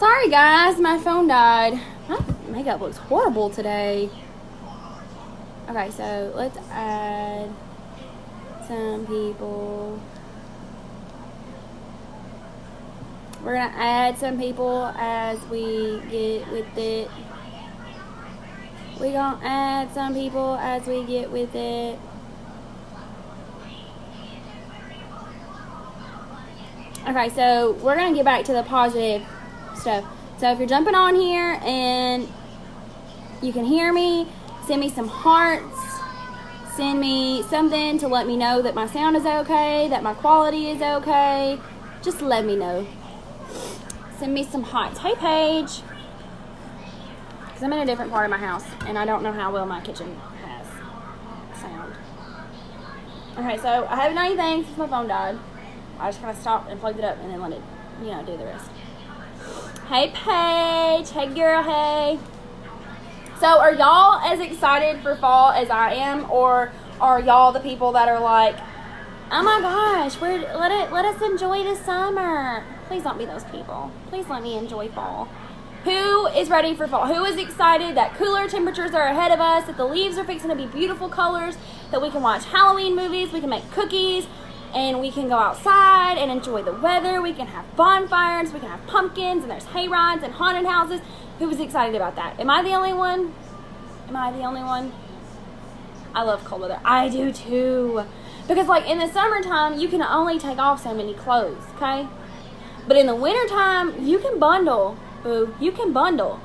Sorry guys, my phone died. My makeup looks horrible today. Okay, so let's add some people. We're gonna add some people as we get with it. We're gonna add some people as we get with it. Okay, so we're gonna get back to the positive stuff. So if you're jumping on here and you can hear me, send me some hearts. Send me something to let me know that my sound is okay, that my quality is okay. Just let me know. Send me some hearts. Hey, Paige. Because I'm in a different part of my house, and I don't know how well my kitchen has sound. Okay, so I haven't done anything since my phone died. I just kind of stopped and plugged it up and then let it, do the rest. Hey, Paige. Hey, girl. Hey. So are y'all as excited for fall as I am, or are y'all the people that are like, oh my gosh, let us enjoy the summer? Please don't be those people. Please let me enjoy fall. Who is ready for fall? Who is excited that cooler temperatures are ahead of us, that the leaves are fixing to be beautiful colors, that we can watch Halloween movies, we can make cookies, and we can go outside and enjoy the weather. We can have bonfires, we can have pumpkins, and there's hay rides and haunted houses. Who was excited about that? Am I the only one? Am I the only one? I love cold weather. I do too. Because like in the summertime, you can only take off so many clothes, okay? But in the wintertime, you can bundle, boo. You can bundle.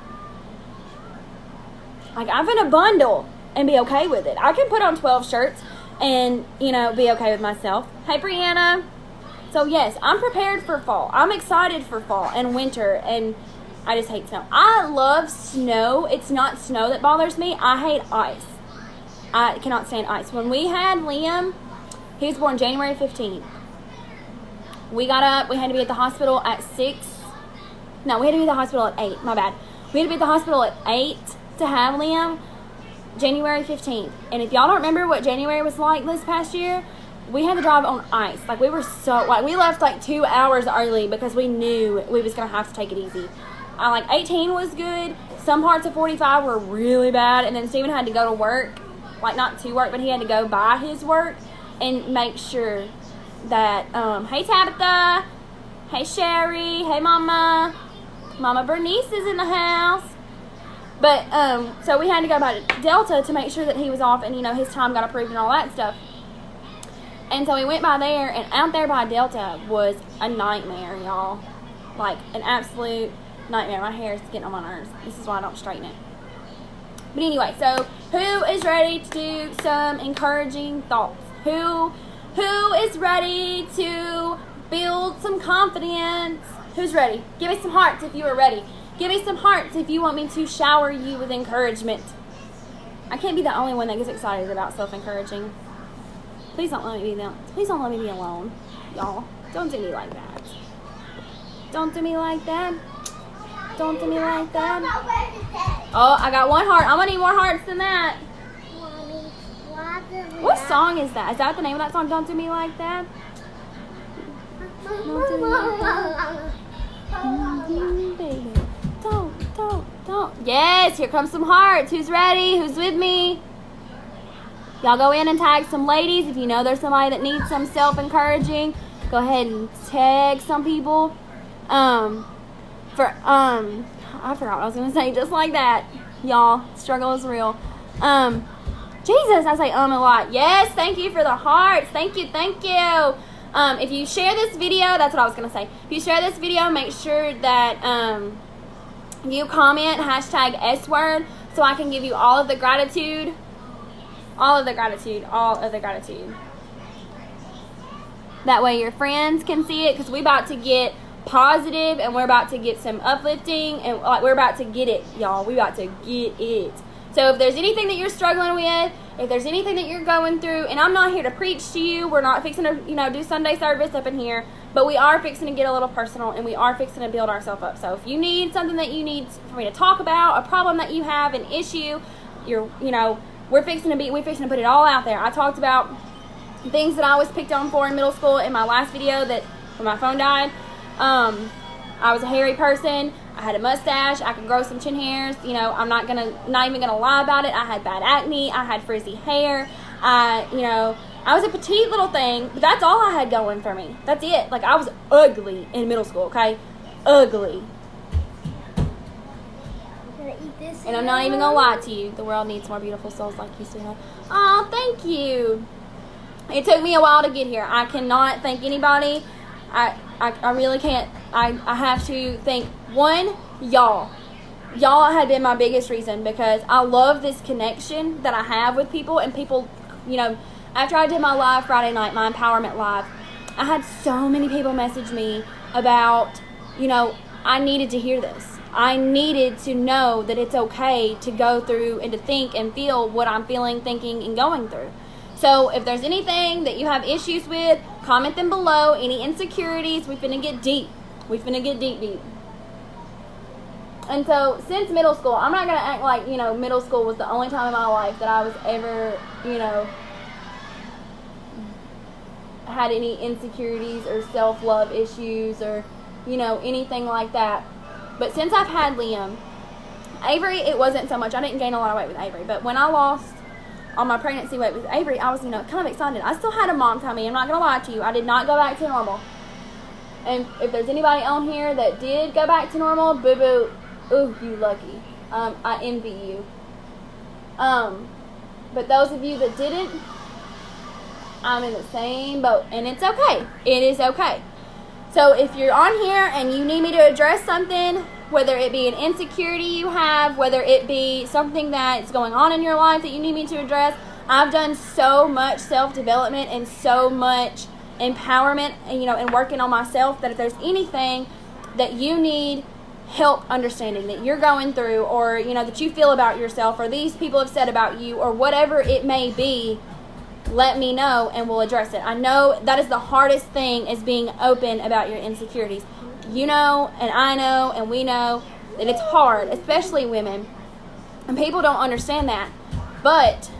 Like I'm gonna bundle and be okay with it. I can put on 12 shirts and, be okay with myself. Hey, Brianna. So yes, I'm prepared for fall. I'm excited for fall and winter, and I just hate snow. I love snow. It's not snow that bothers me. I hate ice. I cannot stand ice. When we had Liam, he was born January 15th. We got up. We had to be at the hospital at 6. No, we had to be at the hospital at 8. My bad. We had to be at the hospital at 8 to have Liam January 15th. And if y'all don't remember what January was like this past year, we had to drive on ice. Like, we were we left like 2 hours early because we knew we was going to have to take it easy. 18 was good. Some parts of 45 were really bad. And then Steven had to go to work. Like, not to work, but he had to go by his work and make sure that, hey, Tabitha. Hey, Sherry. Hey, Mama. Mama Bernice is in the house. But, so we had to go by Delta to make sure that he was off and, his time got approved and all that stuff. And so we went by there, and out there by Delta was a nightmare, y'all. Like, an absolute nightmare. My hair is getting on my nerves. This is why I don't straighten it. But anyway, so who is ready to do some encouraging thoughts? Who is ready to build some confidence? Who's ready? Give me some hearts if you are ready. Give me some hearts if you want me to shower you with encouragement. I can't be the only one that gets excited about self-encouraging. Please don't let me be alone, y'all. Don't do me like that. Don't do me like that. Don't do me like that. Oh, I got one heart. I'm gonna need more hearts than that. What song is that? Is that the name of that song? Don't do me like that. Don't do me like that. Baby. Don't. Yes, here comes some hearts. Who's ready? Who's with me? Y'all go in and tag some ladies. If you know there's somebody that needs some self-encouraging, go ahead and tag some people. I forgot what I was going to say just like that. Y'all, struggle is real. Jesus, I say a lot. Yes, thank you for the hearts. Thank you. If you share this video, that's what I was going to say. If you share this video, make sure that you comment hashtag S word so I can give you all of the gratitude. All of the gratitude. That way your friends can see it, because we're about to get positive and we're about to get some uplifting, and we're about to get it, y'all. We about to get it. So if there's anything that you're struggling with, if there's anything that you're going through, and I'm not here to preach to you, we're not fixing to, do Sunday service up in here, but we are fixing to get a little personal, and we are fixing to build ourselves up. So if you need something that you need for me to talk about, a problem that you have, an issue, we're fixing to put it all out there. I talked about things that I was picked on for in middle school in my last video when my phone died. I was a hairy person. I had a mustache. I could grow some chin hairs. You know, I'm not even gonna lie about it. I had bad acne. I had frizzy hair. I was a petite little thing, but that's all I had going for me. That's it. Like, I was ugly in middle school, okay? Ugly. And I'm not even gonna lie to you. The world needs more beautiful souls like you, sweetheart. Oh, thank you. It took me a while to get here. I cannot thank anybody. I really can't. I have to thank one, y'all. Y'all have been my biggest reason, because I love this connection that I have with people. And people, you know, after I did my live Friday night, my empowerment live, I had so many people message me about, you know, I needed to hear this. I needed to know that it's okay to go through and to think and feel what I'm feeling, thinking, and going through. So if there's anything that you have issues with, comment them below. Any insecurities, we finna get deep. We finna get deep. And so since middle school, I'm not going to act like, you know, middle school was the only time in my life that I was ever, you know, had any insecurities or self-love issues or, you know, anything like that. But since I've had Liam, Avery, it wasn't so much. I didn't gain a lot of weight with Avery. But when I lost on my pregnancy weight with Avery, I was, you know, kind of excited. I still had a mom tummy. I'm not going to lie to you. I did not go back to normal. And if there's anybody on here that did go back to normal, boo-boo, ooh, you lucky. I envy you. But those of you that didn't, I'm in the same boat. And it's okay. It is okay. So if you're on here and you need me to address something, whether it be an insecurity you have, whether it be something that's going on in your life that you need me to address, I've done so much self-development and so much empowerment, you know, and working on myself, that if there's anything that you need help understanding, that you're going through, or, you know, that you feel about yourself, or these people have said about you, or whatever it may be, let me know and we'll address it. I know that is the hardest thing, is being open about your insecurities. You know, and I know, and we know that it's hard, especially women, and people don't understand that. But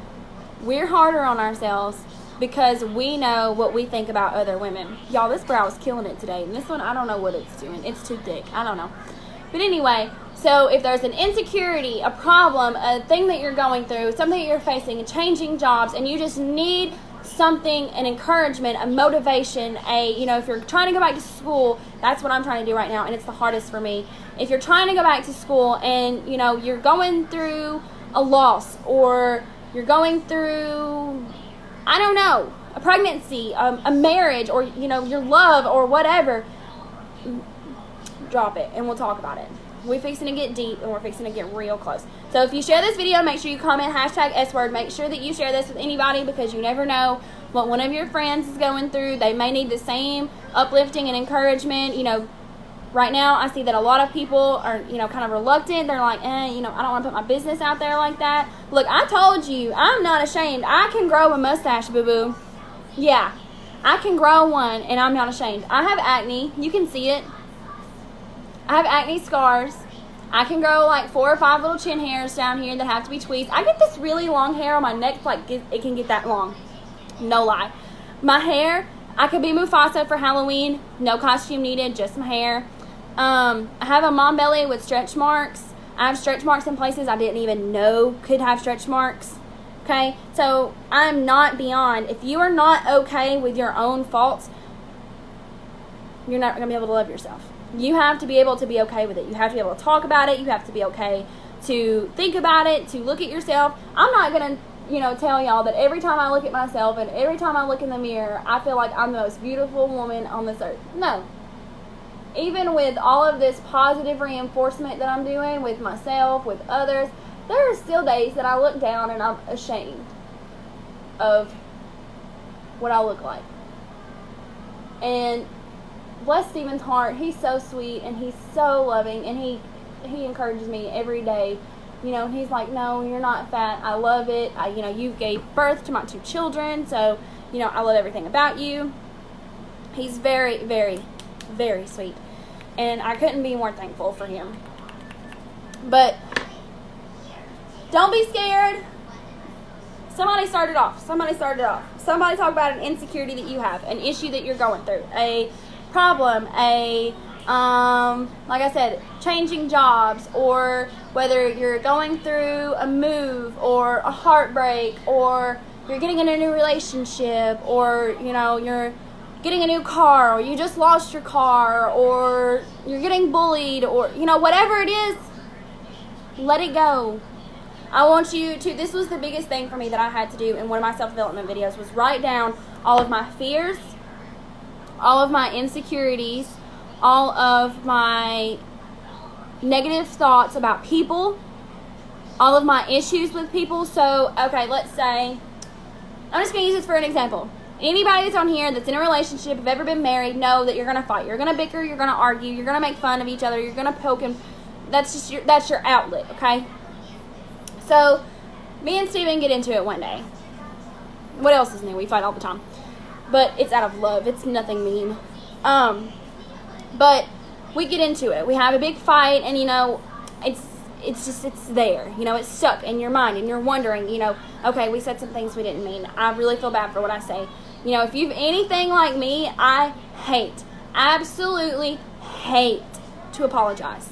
we're harder on ourselves because we know what we think about other women. Y'all, this brow is killing it today, and this one, I don't know what it's doing. It's too thick. I don't know. But anyway, so if there's an insecurity, a problem, a thing that you're going through, something that you're facing, changing jobs, and you just need something, an encouragement, a motivation, you know, if you're trying to go back to school, that's what I'm trying to do right now, and it's the hardest for me. If you're trying to go back to school and, you know, you're going through a loss, or you're going through, I don't know, a pregnancy, a marriage, or, you know, your love, or whatever, drop it and we'll talk about it. We're fixing to get deep, and we're fixing to get real close. So if you share this video, make sure you comment #S-word. Make sure that you share this with anybody, because you never know what one of your friends is going through. They may need the same uplifting and encouragement. You know, right now I see that a lot of people are, you know, kind of reluctant. They're like, you know, I don't want to put my business out there like that. Look, I told you, I'm not ashamed. I can grow a mustache, boo-boo. Yeah, I can grow one, and I'm not ashamed. I have acne. You can see it. I have acne scars. I can grow like 4 or 5 little chin hairs down here that have to be tweezed. I get this really long hair on my neck, like it can get that long. No lie. My hair, I could be Mufasa for Halloween. No costume needed, just my hair. I have a mom belly with stretch marks. I have stretch marks in places I didn't even know could have stretch marks. Okay? So I'm not beyond. If you are not okay with your own faults, you're not going to be able to love yourself. You have to be able to be okay with it. You have to be able to talk about it. You have to be okay to think about it, to look at yourself. I'm not going to, you know, tell y'all that every time I look at myself and every time I look in the mirror, I feel like I'm the most beautiful woman on this earth. No. Even with all of this positive reinforcement that I'm doing with myself, with others, there are still days that I look down and I'm ashamed of what I look like. And bless Steven's heart, he's so sweet and he's so loving, and he encourages me every day. You know, he's like, no, you're not fat. I love it. You know, you gave birth to my 2 children, so, you know, I love everything about you. He's very, very, very sweet, and I couldn't be more thankful for him. But don't be scared. Somebody started off. Somebody talk about an insecurity that you have, an issue that you're going through, a problem, a like I said, changing jobs, or whether you're going through a move or a heartbreak, or you're getting in a new relationship, or, you're getting a new car, or you just lost your car, or you're getting bullied, or, whatever it is, let it go. I want you to, this was the biggest thing for me that I had to do in one of my self-development videos, was write down all of my fears, all of my insecurities, all of my negative thoughts about people, all of my issues with people. So, okay, let's say, I'm just going to use this for an example. Anybody that's on here that's in a relationship, have ever been married, know that you're going to fight. You're going to bicker, you're going to argue, you're going to make fun of each other, you're going to poke and that's your outlet, okay? So, me and Steven get into it one day. What else is new? We fight all the time. But it's out of love. It's nothing mean. But we get into it. We have a big fight, and, it's there. It's stuck in your mind, and you're wondering, okay, we said some things we didn't mean. I really feel bad for what I say. If you've anything like me, I absolutely hate to apologize.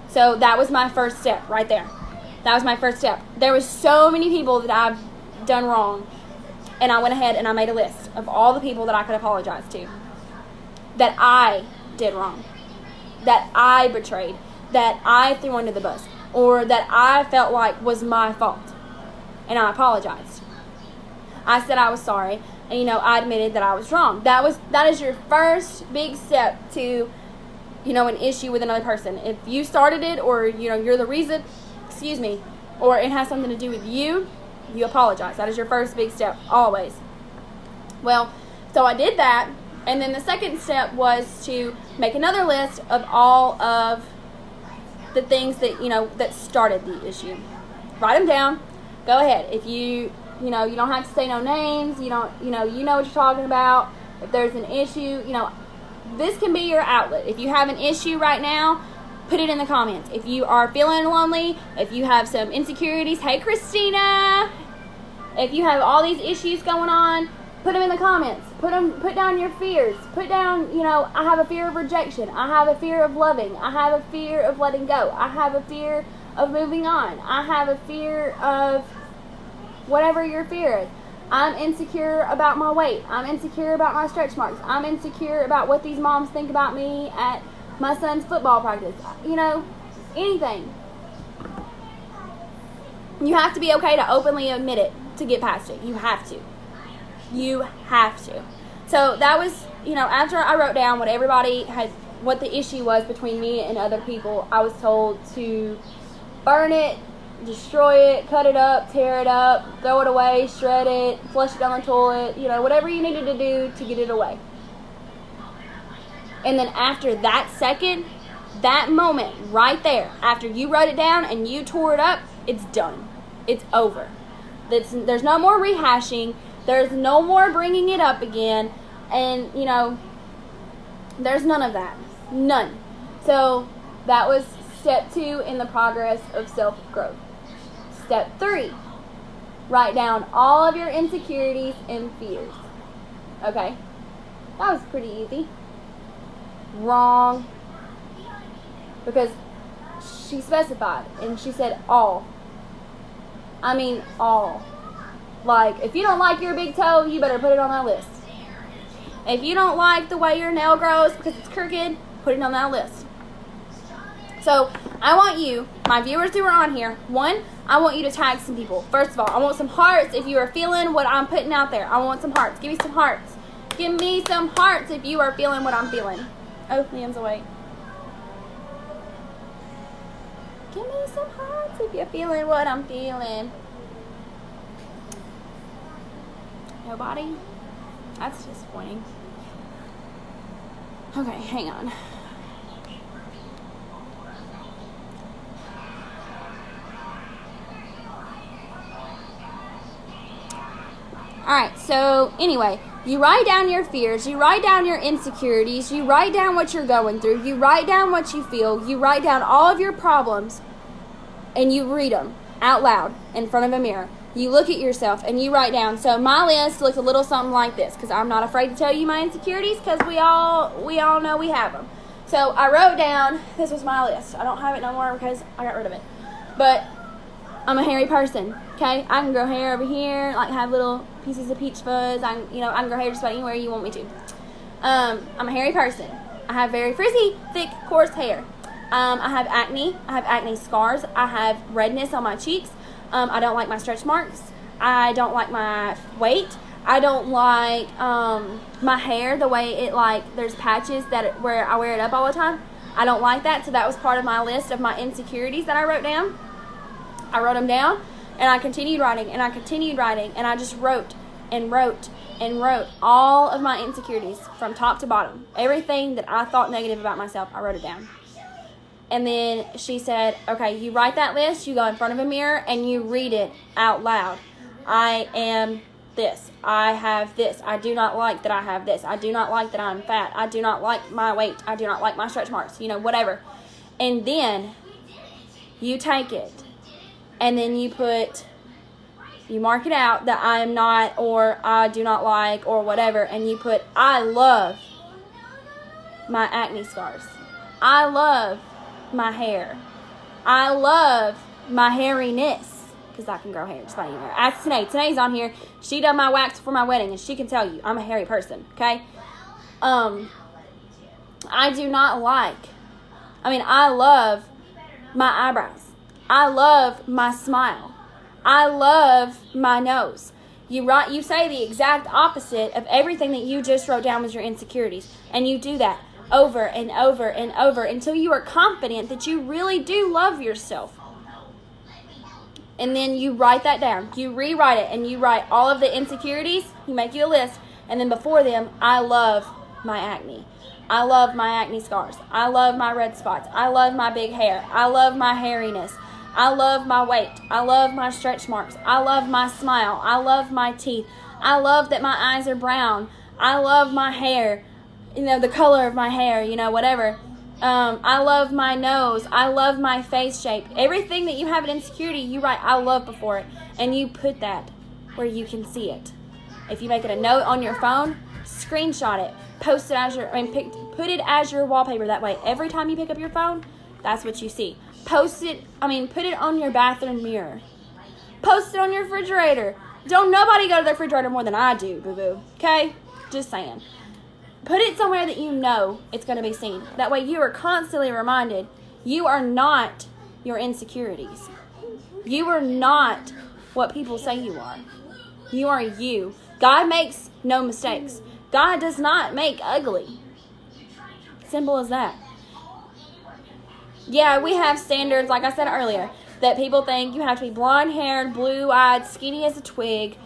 So that was my first step right there. That was my first step. There was so many people that I've done wrong, and I went ahead and I made a list of all the people that I could apologize to, that I did wrong, that I betrayed, that I threw under the bus, or that I felt like was my fault, and I apologized. I said I was sorry, and I admitted that I was wrong. That is your first big step to, an issue with another person. If you started it, or you're the reason, or it has something to do with you, you apologize. That is your first big step, always. Well, so I did that, and then the second step was to make another list of all of the things that, that started the issue. Write them down. Go ahead. If you don't have to say no names, you know what you're talking about. If there's an issue, this can be your outlet. If you have an issue right now, put it in the comments. If you are feeling lonely, if you have some insecurities, hey Christina, if you have all these issues going on, put them in the comments. Put down your fears. Put down, I have a fear of rejection. I have a fear of loving. I have a fear of letting go. I have a fear of moving on. I have a fear of whatever your fear is. I'm insecure about my weight. I'm insecure about my stretch marks. I'm insecure about what these moms think about me at my son's football practice. Anything. You have to be okay to openly admit it to get past it. You have to. So that was, after I wrote down what the issue was between me and other people, I was told to burn it, destroy it, cut it up, tear it up, throw it away, shred it, flush it down the toilet, whatever you needed to do to get it away. And then after that second, that moment right there, after you wrote it down and you tore it up, it's done. It's over. There's no more rehashing. There's no more bringing it up again. And, there's none of that. None. So that was step 2 in the progress of self-growth. Step 3, write down all of your insecurities and fears. Okay? That was pretty easy. Wrong. Because she specified, and she said all. I mean all. Like, if you don't like your big toe, you better put it on that list. If you don't like the way your nail grows because it's crooked, put it on that list. So, I want you, my viewers who are on here, 1, I want you to tag some people. First of all, I want some hearts if you are feeling what I'm putting out there. I want some hearts. Give me some hearts. Give me some hearts if you are feeling what I'm feeling. Oh, Liam's awake. Give me some hearts if you're feeling what I'm feeling. Nobody? That's disappointing. Okay, hang on. Alright, so anyway, you write down your fears, you write down your insecurities, you write down what you're going through, you write down what you feel, you write down all of your problems, and you read them out loud in front of a mirror. You look at yourself and you write down. So my list looks a little something like this, because I'm not afraid to tell you my insecurities, because we all know we have them. So I wrote down, this was my list. I don't have it no more because I got rid of it. But I'm a hairy person, okay? I can grow hair over here, like have little pieces of peach fuzz. I can grow hair just about anywhere you want me to. I'm a hairy person. I have very frizzy, thick, coarse hair. I have acne. I have acne scars. I have redness on my cheeks. I don't like my stretch marks. I don't like my weight. I don't like my hair, the way it, like, there's patches where I wear it up all the time. I don't like that, so that was part of my list of my insecurities that I wrote down. I wrote them down, and I continued writing, and I continued writing, and I just wrote and wrote and wrote all of my insecurities from top to bottom. Everything that I thought negative about myself, I wrote it down. And then she said, okay, you write that list, you go in front of a mirror, and you read it out loud. I am this. I have this. I do not like that I have this. I do not like that I'm fat. I do not like my weight. I do not like my stretch marks. Whatever. And then you take it, and then you mark it out that I am not, or I do not like, or whatever, and you put, I love my acne scars. I love my hair. I love my hairiness. Because I can grow hair just about anywhere. Ask Tanae. Tanae's on here. She done my wax for my wedding, and she can tell you I'm a hairy person, okay? I do not like, I love my eyebrows. I love my smile. I love my nose. You say the exact opposite of everything that you just wrote down was your insecurities. And you do that over and over and over until you are confident that you really do love yourself. And then you write that down. You rewrite it, and you write all of the insecurities. You make you a list. And then before them, I love my acne. I love my acne scars. I love my red spots. I love my big hair. I love my hairiness. I love my weight. I love my stretch marks. I love my smile. I love my teeth. I love that my eyes are brown. I love my hair, the color of my hair, whatever. I love my nose. I love my face shape. Everything that you have an insecurity, you write I love before it, and you put that where you can see it. If you make it a note on your phone, screenshot it, post it as put it as your wallpaper. That way, every time you pick up your phone, that's what you see. Put it on your bathroom mirror. Post it on your refrigerator. Don't nobody go to the refrigerator more than I do, boo-boo. Okay? Just saying. Put it somewhere that you know it's going to be seen. That way you are constantly reminded you are not your insecurities. You are not what people say you are. You are you. God makes no mistakes. God does not make ugly. Simple as that. Yeah, we have standards, like I said earlier, that people think you have to be blonde-haired, blue-eyed, skinny as a twig,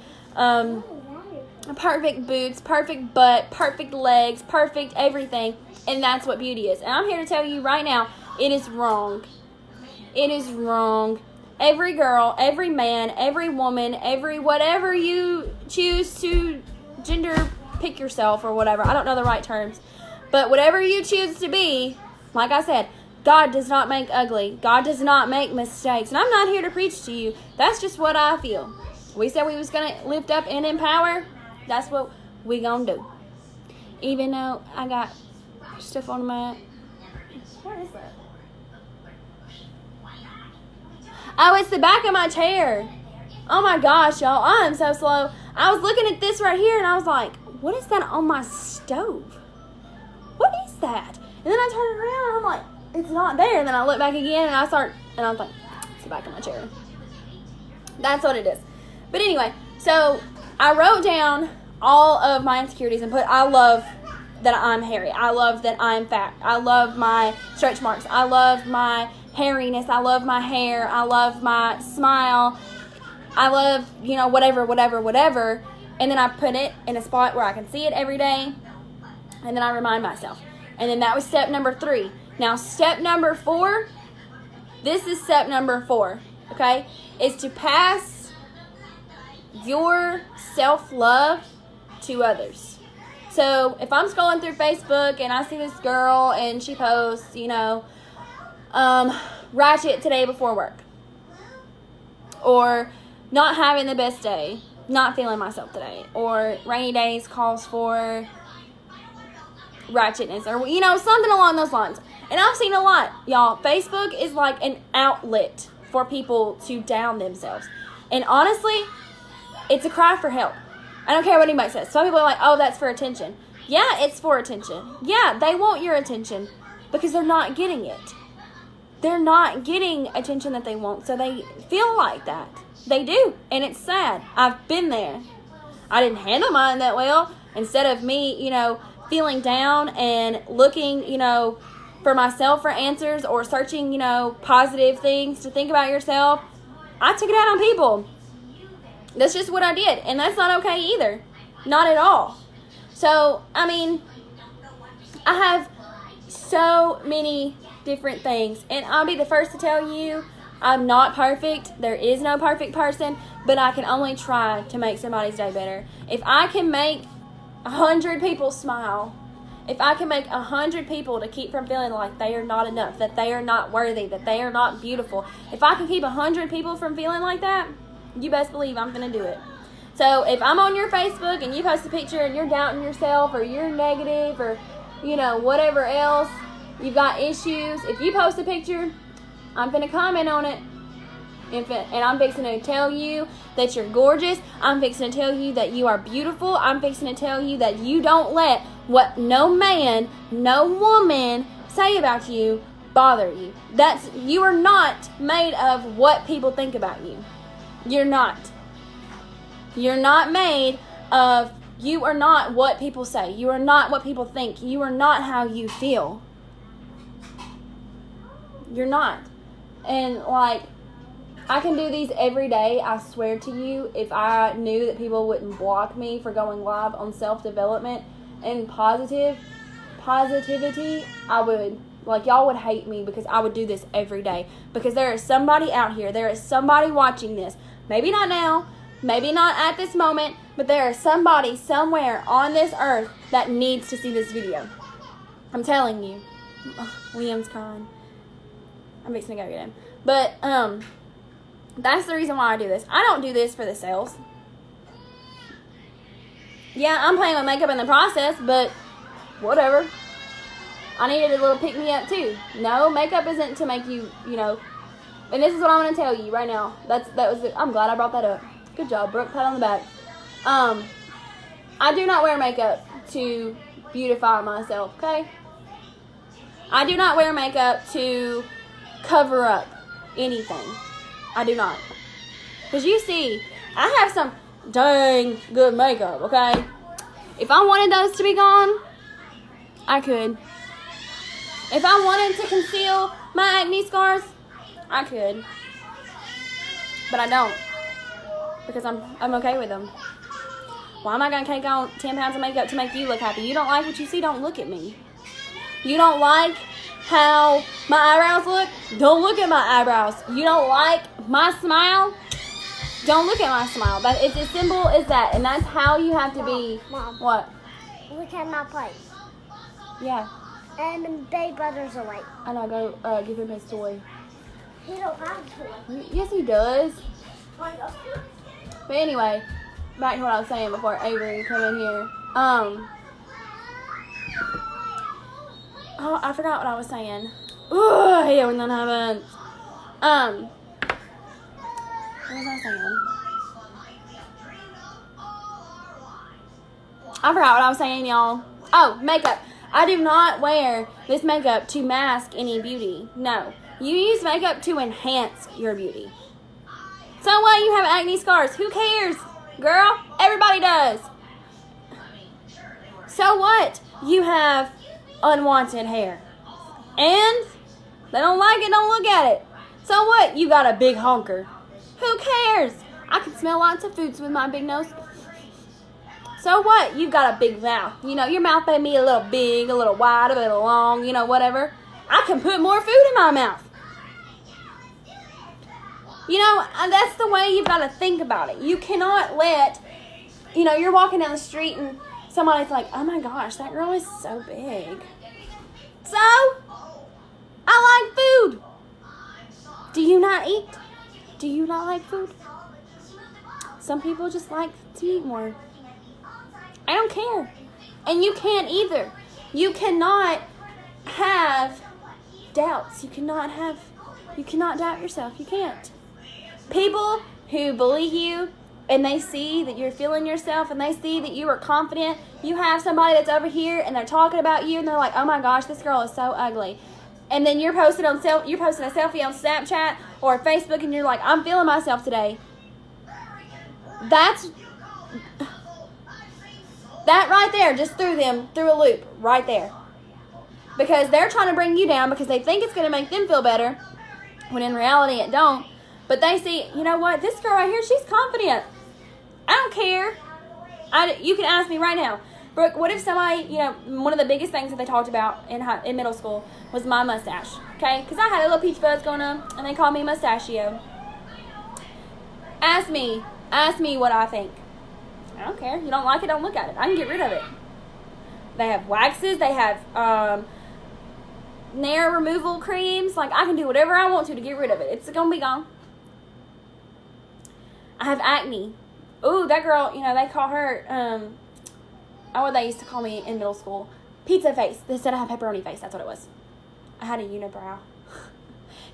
perfect boobs, perfect butt, perfect legs, perfect everything, and that's what beauty is. And I'm here to tell you right now, it is wrong. It is wrong. Every girl, every man, every woman, whatever you choose to gender pick yourself or whatever, I don't know the right terms, but whatever you choose to be, like I said, God does not make ugly. God does not make mistakes. And I'm not here to preach to you. That's just what I feel. We said we was going to lift up and empower. That's what we going to do. Even though I got stuff on my... What is that? Oh, it's the back of my chair. Oh my gosh, y'all. I am so slow. I was looking at this right here and I was like, what is that on my stove? What is that? And then I turned around and I'm like, it's not there. And then I look back again and I was like, it's the back of my chair. That's what it is. But anyway, so I wrote down all of my insecurities and put, I love that I'm hairy. I love that I'm fat. I love my stretch marks. I love my hairiness. I love my hair. I love my smile. I love, whatever. And then I put it in a spot where I can see it every day. And then I remind myself. And then that was step number 3. Now, step number 4, this is step number 4, okay, is to pass your self-love to others. So, if I'm scrolling through Facebook and I see this girl and she posts, ratchet today before work. Or not having the best day, not feeling myself today. Or rainy days calls for ratchetness or, you know, something along those lines. And I've seen a lot, y'all. Facebook is like an outlet for people to down themselves. And honestly, it's a cry for help. I don't care what anybody says. Some people are like, oh, that's for attention. Yeah, it's for attention. Yeah, they want your attention because they're not getting it. They're not getting attention that they want, so they feel like that. They do, and it's sad. I've been there. I didn't handle mine that well. Instead of me, you know, feeling down and looking, you know, for myself for answers or searching, you know, positive things to think about yourself, I took it out on people. That's just what I did, and that's not okay either. Not at all. So, I mean, I have so many different things, and I'll be the first to tell you I'm not perfect. There is no perfect person, but I can only try to make somebody's day better. If I can make 100 people smile, if I can make 100 people to keep from feeling like they are not enough, that they are not worthy, that they are not beautiful, if I can keep 100 people from feeling like that, you best believe I'm going to do it. So if I'm on your Facebook and you post a picture and you're doubting yourself or you're negative or, you know, whatever else, you've got issues, if you post a picture, I'm going to comment on it. And I'm fixing to tell you that you're gorgeous. I'm fixing to tell you that you are beautiful. I'm fixing to tell you that you don't let what no man, no woman say about you bother you. You are not made of what people think about you. You're not. You're not made of, you are not what people say. You are not what people think. You are not how you feel. You're not. And like, I can do these every day, I swear to you. If I knew that people wouldn't block me for going live on self-development and positivity, I would. Like, y'all would hate me because I would do this every day. Because there is somebody out here, there is somebody watching this. Maybe not now, maybe not at this moment, but there is somebody somewhere on this earth that needs to see this video. I'm telling you. Liam's crying. I'm fixing to go get him. But, that's the reason why I do this. I don't do this for the sales. Yeah, I'm playing with makeup in the process, but whatever. I needed a little pick-me-up too. No, makeup isn't to make you, you know. And this is what I'm going to tell you right now. I'm glad I brought that up. Good job, Brooke. Pat on the back. I do not wear makeup to beautify myself, okay? I do not wear makeup to cover up anything. I do not. Because you see, I have some dang good makeup, okay? If I wanted those to be gone, I could. If I wanted to conceal my acne scars, I could. But I don't. Because I'm okay with them. Why am I going to take on 10 pounds of makeup to make you look happy? You don't like what you see? Don't look at me. You don't like how my eyebrows look? Don't look at my eyebrows. You don't like my smile? Don't look at my smile. It's as simple as that. And that's how you have to be. Mom. What? Look at my place. Yeah. And Baby Brother's awake. I know. Go give him his toy. He don't have a toy. Yes, he does. But anyway, back to what I was saying before Avery came in here. Oh, I forgot what I was saying. Ooh, I hate it when that happens. What was I saying? I forgot what I was saying, y'all. Oh, makeup. I do not wear this makeup to mask any beauty. No. You use makeup to enhance your beauty. So what? You have acne scars. Who cares? Girl, everybody does. So what? You have unwanted hair. And they don't like it, don't look at it. So what? You got a big honker. Who cares? I can smell lots of foods with my big nose. So what? You've got a big mouth. You know, your mouth may be a little big, a little wide, a little long, you know, whatever. I can put more food in my mouth. You know, that's the way you've got to think about it. You cannot let, you know, you're walking down the street and somebody's like, oh my gosh, that girl is so big. So, I like food. Do you not eat? Do you not like food? Some people just like to eat more. I don't care. And you can't either. You cannot have doubts. You cannot doubt yourself. You can't. People who believe you and they see that you're feeling yourself and they see that you are confident. You have somebody that's over here and they're talking about you and they're like, oh my gosh, this girl is so ugly. And then you're posting a selfie on Snapchat or Facebook and you're like, I'm feeling myself today. That right there just threw them through a loop right there. Because they're trying to bring you down because they think it's going to make them feel better, when in reality it don't. But they see, you know what, this girl right here, she's confident. I don't care. You can ask me right now, Brooke, what if somebody, one of the biggest things that they talked about in middle school was my mustache, okay? Because I had a little peach fuzz going on, and they called me Mustachio. Ask me what I think. I don't care. You don't like it, don't look at it. I can get rid of it. They have waxes. They have nail removal creams. Like, I can do whatever I want to get rid of it. It's going to be gone. I have acne. Ooh, that girl, they call her, what they used to call me in middle school. Pizza face. They said I have pepperoni face. That's what it was. I had a unibrow.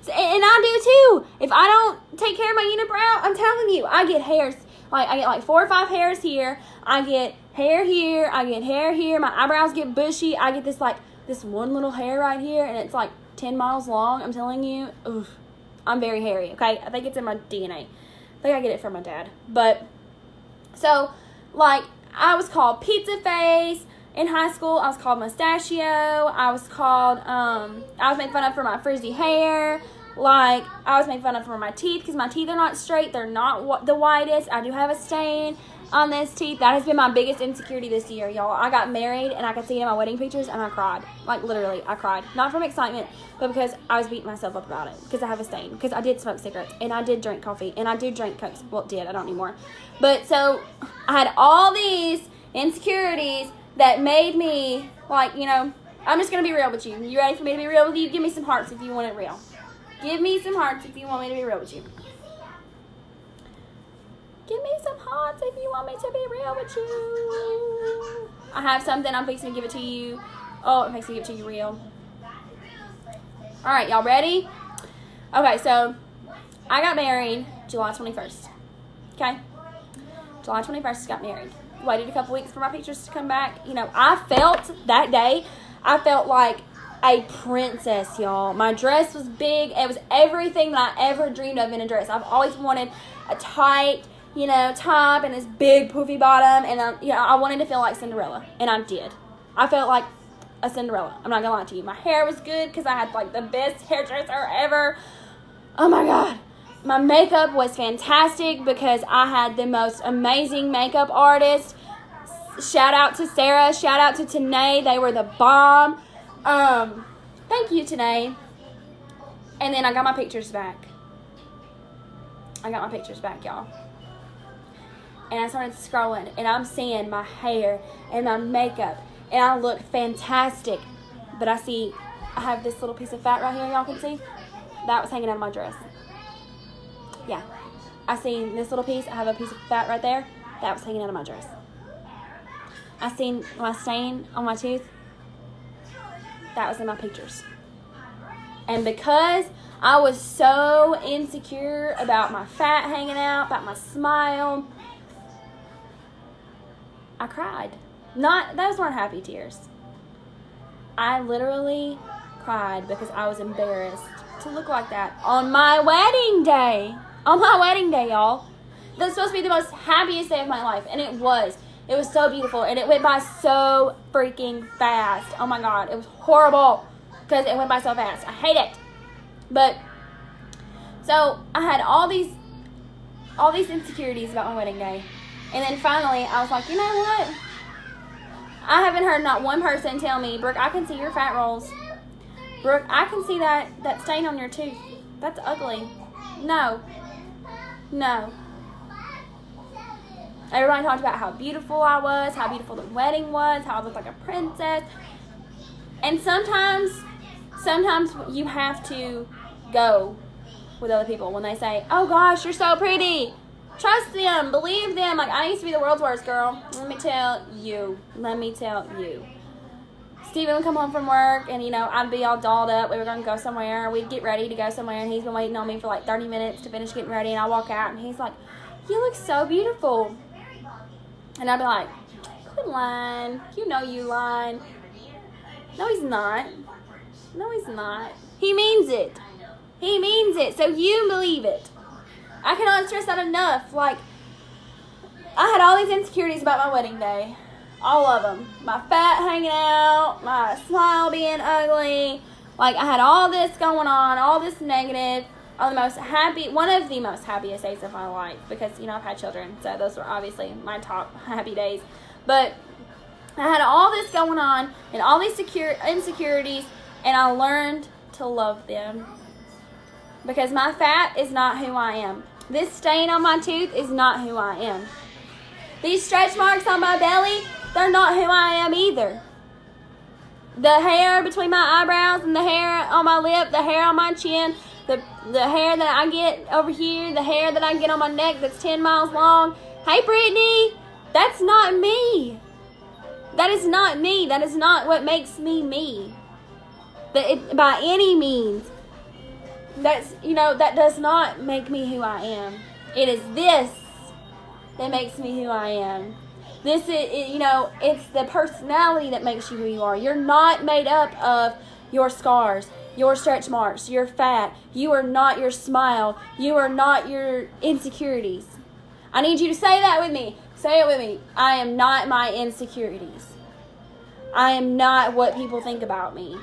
And I do too. If I don't take care of my unibrow, I'm telling you, I get hairs. I get 4 or 5 hairs here. I get hair here. I get hair here. My eyebrows get bushy. I get this one little hair right here, and it's 10 miles long. I'm telling you. Oof. I'm very hairy, okay? I think it's in my DNA. I think I get it from my dad. But, so, I was called Pizza Face. In high school, I was called Mustachio. I was made fun of for my frizzy hair. I was made fun of for my teeth because my teeth are not straight. They're not the whitest. I do have a stain on this teeth. That has been my biggest insecurity this year, y'all. I got married, and I could see it in my wedding pictures, and I cried. Literally, I cried. Not from excitement, but because I was beating myself up about it. Because I have a stain. Because I did smoke cigarettes, and I did drink coffee, and I did drink Cokes. Well, did. I don't anymore. But, so, I had all these insecurities that made me, I'm just going to be real with you. You ready for me to be real with you? Give me some hearts if you want it real. Give me some hearts if you want me to be real with you. Give me some hearts if you want me to be real with you. I have something. I'm fixing to give it to you. Oh, I'm fixing to give it to you real. All right, y'all ready? Okay, so I got married July 21st. Okay? July 21st, got married. Waited a couple weeks for my pictures to come back. I felt that day, like a princess, y'all. My dress was big. It was everything that I ever dreamed of in a dress. I've always wanted a tight, top and this big poofy bottom. And, I wanted to feel like Cinderella. And I did. I felt like a Cinderella. I'm not going to lie to you. My hair was good because I had, the best hairdresser ever. Oh, my God. My makeup was fantastic because I had the most amazing makeup artist. Shout out to Sarah. Shout out to Tanae. They were the bomb. Thank you, Tanae. And then I got my pictures back. Y'all. And I started scrolling, and I'm seeing my hair and my makeup, and I look fantastic. But I have this little piece of fat right here, y'all can see. That was hanging out of my dress. Yeah. I seen this little piece. I have a piece of fat right there. That was hanging out of my dress. I seen my stain on my tooth. That was in my pictures. And because I was so insecure about my fat hanging out, about my smile, I cried. Those weren't happy tears. I literally cried because I was embarrassed to look like that on my wedding day. On my wedding day, y'all. That's supposed to be the most happiest day of my life. And it was. It was so beautiful. And it went by so freaking fast. Oh my God. It was horrible. Because it went by so fast. I hate it. But, so, I had all these insecurities about my wedding day. And then finally, I was like, you know what? I haven't heard not one person tell me, Brooke, I can see your fat rolls. Brooke, I can see that stain on your tooth. That's ugly. No. Everybody talked about how beautiful I was, how beautiful the wedding was, how I looked like a princess. And sometimes you have to go with other people when they say, oh gosh, you're so pretty. Trust them, believe them. I used to be the world's worst girl. Let me tell you. Steven would come home from work, and, I'd be all dolled up. We were going to go somewhere. We'd get ready to go somewhere, and he's been waiting on me for, 30 minutes to finish getting ready. And I walk out, and he's like, you look so beautiful. And I'd be like, quit lying. You know you lying. No, he's not. No, he's not. He means it. He means it. So you believe it. I cannot stress that enough. I had all these insecurities about my wedding day. All of them. My fat hanging out, my smile being ugly. I had all this going on, all this negative. One of the most happiest days of my life, because, I've had children, so those were obviously my top happy days. But I had all this going on and all these insecurities, and I learned to love them. Because my fat is not who I am. This stain on my tooth is not who I am. These stretch marks on my belly, they're not who I am either. The hair between my eyebrows and the hair on my lip, the hair on my chin, the hair that I get over here, the hair that I get on my neck that's 10 miles long. Hey, Brittany, that's not me. That is not me. That is not what makes me me. By any means. That does not make me who I am. It is this that makes me who I am. This is, it's the personality that makes you who you are. You're not made up of your scars, your stretch marks, your fat. You are not your smile. You are not your insecurities. I need you to say that with me. Say it with me. I am not my insecurities. I am not what people think about me.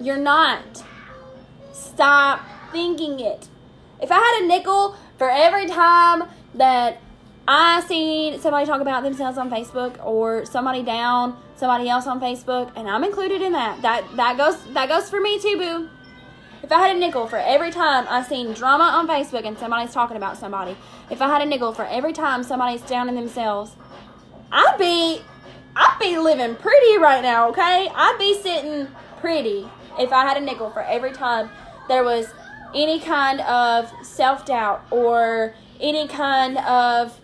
You're not. Stop thinking it. If I had a nickel for every time that I seen somebody talk about themselves on Facebook, or somebody down somebody else on Facebook, and I'm included in that goes for me too, boo. If I had a nickel for every time I seen drama on Facebook and somebody's talking about somebody, if I had a nickel for every time somebody's down in themselves, I'd be living pretty right now, okay? I'd be sitting pretty if I had a nickel for every time there was any kind of self-doubt or any kind of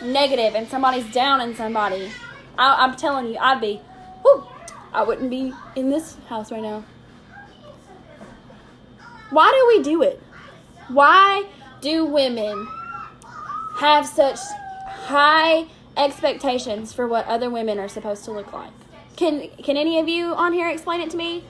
negative and somebody's down in somebody. I'm telling you, I wouldn't be in this house right now. Why do we do it? Why do women have such high expectations for what other women are supposed to look like? Can any of you on here explain it to me?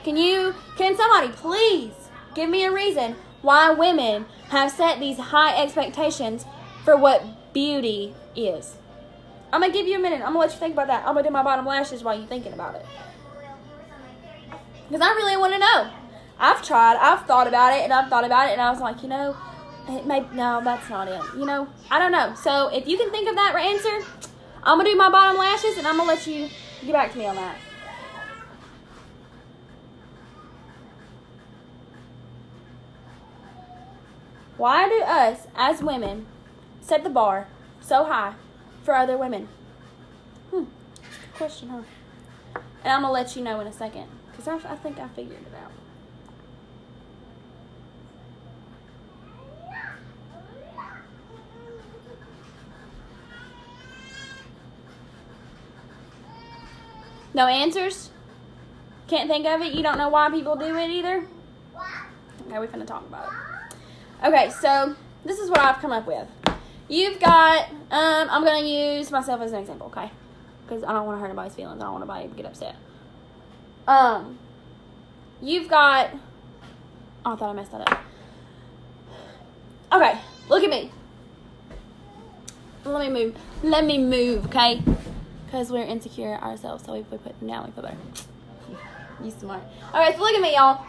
Can somebody please give me a reason why women have set these high expectations for what beauty is? I'm going to give you a minute. I'm going to let you think about that. I'm going to do my bottom lashes while you're thinking about it. Because I really want to know. I've thought about it, and I was like, no, that's not it. I don't know. So if you can think of that answer, I'm going to do my bottom lashes, and I'm going to let you get back to me on that. Why do us, as women, set the bar so high for other women? Good question, huh? And I'm going to let you know in a second, because I think I figured it out. No answers? Can't think of it? You don't know why people do it either? Okay, we're finna talk about it. Okay, so this is what I've come up with. You've got, I'm going to use myself as an example, okay? Because I don't want to hurt anybody's feelings. I don't want anybody to get upset. You've got, I thought I messed that up. Okay, look at me. Let me move, okay? Because we're insecure ourselves, so we put them down, we feel better. You smart. Alright, so look at me, y'all.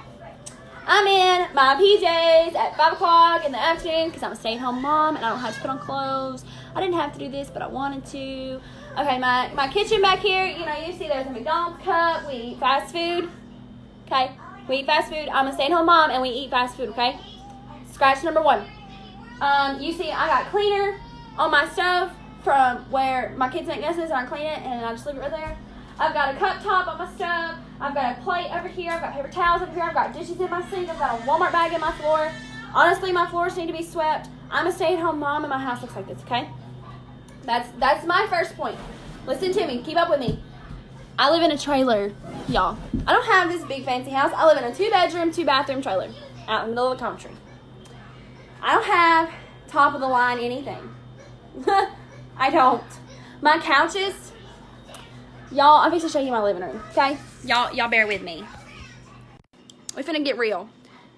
I'm in my PJs at 5 o'clock in the afternoon because I'm a stay-at-home mom and I don't have to put on clothes. I didn't have to do this, but I wanted to. Okay, my kitchen back here, you see there's a McDonald's cup. We eat fast food. Okay? We eat fast food. I'm a stay-at-home mom and we eat fast food, okay? Scratch number 1. You see I got cleaner on my stove from where my kids make messes and I clean it and I just leave it right there. I've got a cup top on my stove. I've got a plate over here. I've got paper towels over here. I've got dishes in my sink. I've got a Walmart bag in my floor. Honestly, my floors need to be swept. I'm a stay-at-home mom and my house looks like this, okay? That's my first point. Listen to me. Keep up with me. I live in a trailer, y'all. I don't have this big fancy house. I live in a 2-bedroom, 2-bathroom trailer out in the middle of the country. I don't have top of the line anything. I don't. My couches, y'all, I'm fixing to show you my living room, okay? Y'all bear with me. We're finna get real.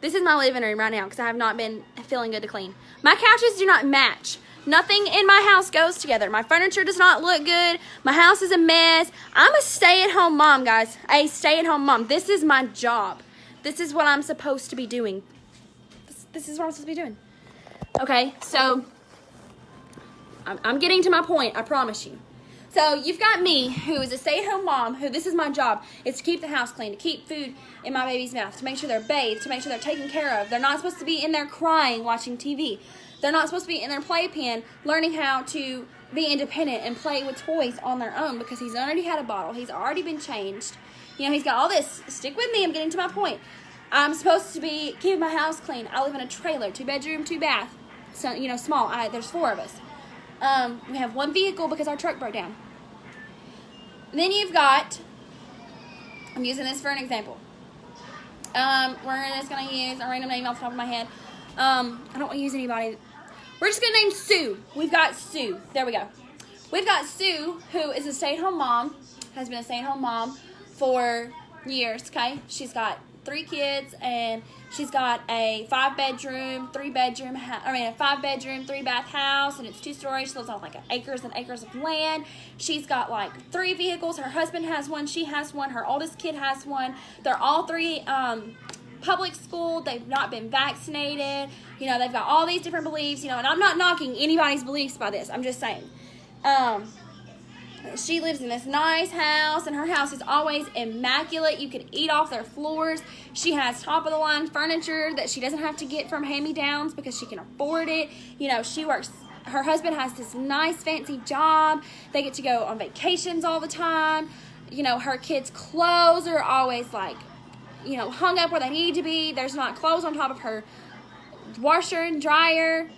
This is my living room right now because I have not been feeling good to clean. My couches do not match. Nothing in my house goes together. My furniture does not look good. My house is a mess. I'm a stay-at-home mom, guys. A stay-at-home mom. This is my job. This is what I'm supposed to be doing. This is what I'm supposed to be doing. Okay, so I'm getting to my point, I promise you. So you've got me, who is a stay-at-home mom, who this is my job, is to keep the house clean, to keep food in my baby's mouth, to make sure they're bathed, to make sure they're taken care of. They're not supposed to be in there crying, watching TV. They're not supposed to be in their playpen learning how to be independent and play with toys on their own because he's already had a bottle. He's already been changed. You know, he's got all this. Stick with me. I'm getting to my point. I'm supposed to be keeping my house clean. I live in a trailer, 2-bedroom, 2-bath. So, you know, small. There's 4 of us. We have 1 vehicle because our truck broke down. Then you've got, I'm using this for an example. We're just going to use a random name off the top of my head. I don't want to use anybody. We're just going to name Sue. We've got Sue. There we go. We've got Sue, who is a stay-at-home mom, has been a stay-at-home mom for years, okay? She's got 3 kids, and she's got a 5-bedroom, 3-bath house, and it's 2 stories. She lives on like acres and acres of land. She's got like 3 vehicles. Her husband has one. She has one. Her oldest kid has one. They're all 3 public school. They've not been vaccinated. You know, they've got all these different beliefs, you know, and I'm not knocking anybody's beliefs by this. I'm just saying. She lives in this nice house, and her house is always immaculate. You could eat off their floors. She has top-of-the-line furniture that she doesn't have to get from hand-me-downs because she can afford it. You know, she works. Her husband has this nice, fancy job. They get to go on vacations all the time. You know, her kids' clothes are always, like, you know, hung up where they need to be. There's not clothes on top of her washer and dryer.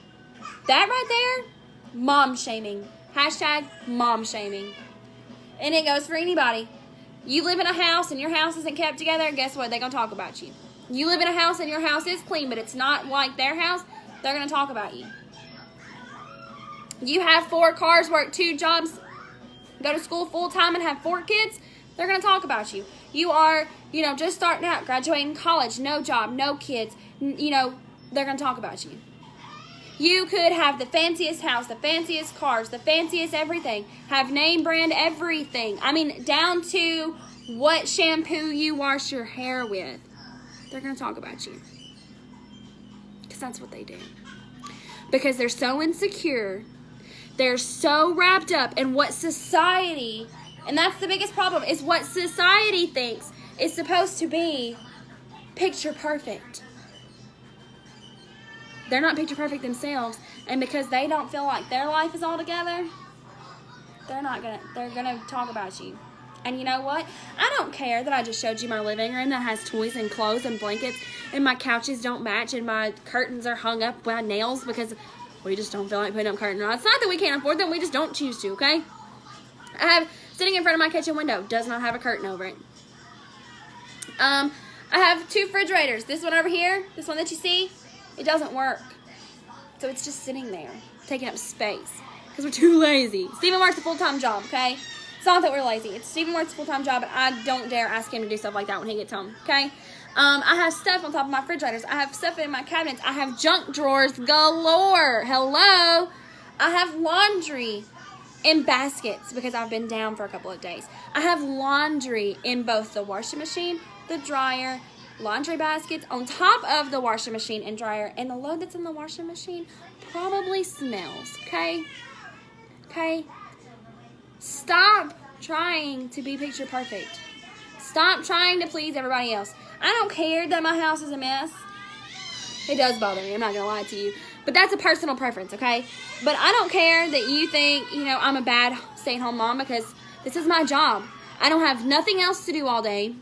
That right there, mom shaming. Hashtag mom shaming. And it goes for anybody. You live in a house and your house isn't kept together, guess what? They're going to talk about you. You live in a house and your house is clean, but it's not like their house, they're going to talk about you. You have 4 cars, work 2 jobs, go to school full-time and have 4 kids, they're going to talk about you. You are, you know, just starting out, graduating college, no job, no kids, you know, they're going to talk about you. You could have the fanciest house, the fanciest cars, the fanciest everything. Have name brand everything. I mean, down to what shampoo you wash your hair with. They're going to talk about you. Because that's what they do. Because they're so insecure. They're so wrapped up in what society, and that's the biggest problem, is what society thinks is supposed to be picture perfect. They're not picture perfect themselves, and because they don't feel like their life is all together, they're gonna talk about you. And you know what? I don't care that I just showed you my living room that has toys and clothes and blankets, and my couches don't match, and my curtains are hung up by nails because we just don't feel like putting up curtain rods. It's not that we can't afford them, we just don't choose to, okay? I have, sitting in front of my kitchen window, does not have a curtain over it. I have 2 refrigerators. This one over here, this one that you see, it doesn't work. So it's just sitting there, taking up space. Because we're too lazy. Stephen works a full-time job, okay? It's not that we're lazy. It's Stephen works a full-time job, and I don't dare ask him to do stuff like that when he gets home, okay? I have stuff on top of my refrigerators. I have stuff in my cabinets. I have junk drawers galore. Hello? I have laundry in baskets because I've been down for a couple of days. I have laundry in both the washing machine, the dryer, laundry baskets on top of the washing machine and dryer, and the load that's in the washing machine probably smells, okay? Okay? Stop trying to be picture perfect. Stop trying to please everybody else. I don't care that my house is a mess. It does bother me, I'm not gonna lie to you. But that's a personal preference, okay? But I don't care that you think, you know, I'm a bad stay-at-home mom because this is my job. I don't have nothing else to do all day.